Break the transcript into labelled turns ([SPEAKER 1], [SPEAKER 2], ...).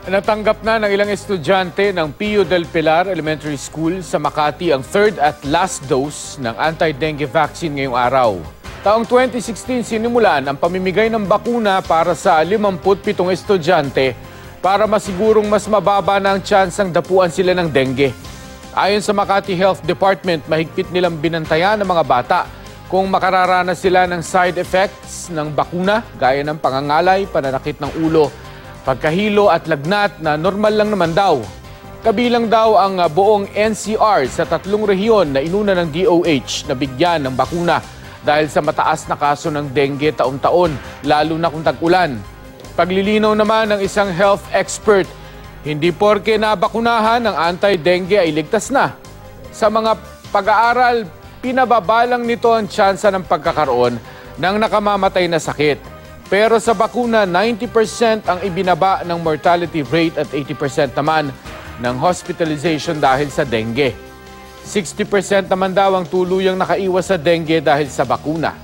[SPEAKER 1] Natanggap na ng ilang estudyante ng Pio del Pilar Elementary School sa Makati ang third at last dose ng anti-dengue vaccine ngayong araw. Taong 2016 sinimulan ang pamimigay ng bakuna para sa 57 estudyante para masigurong mas mababa na ang tsansang dapuan sila ng dengue. Ayon sa Makati Health Department, mahigpit nilang binantayan ng mga bata kung makararanas sila ng side effects ng bakuna gaya ng pangangalay, pananakit ng ulo, pagkahilo at lagnat na normal lang naman daw. Kabilang daw ang buong NCR sa 3 rehiyon na inuna ng DOH na bigyan ng bakuna dahil sa mataas na kaso ng dengue taon-taon, lalo na kung tag-ulan. Paglilinaw naman ng isang health expert, hindi porke nabakunahan ng anti-dengue ay ligtas na. Sa mga pag-aaral, pinababalang nito ang tsansa ng pagkakaroon ng nakamamatay na sakit. Pero sa bakuna, 90% ang ibinaba ng mortality rate at 80% naman ng hospitalization dahil sa dengue. 60% naman daw ang tuluyang nakaiwas sa dengue dahil sa bakuna.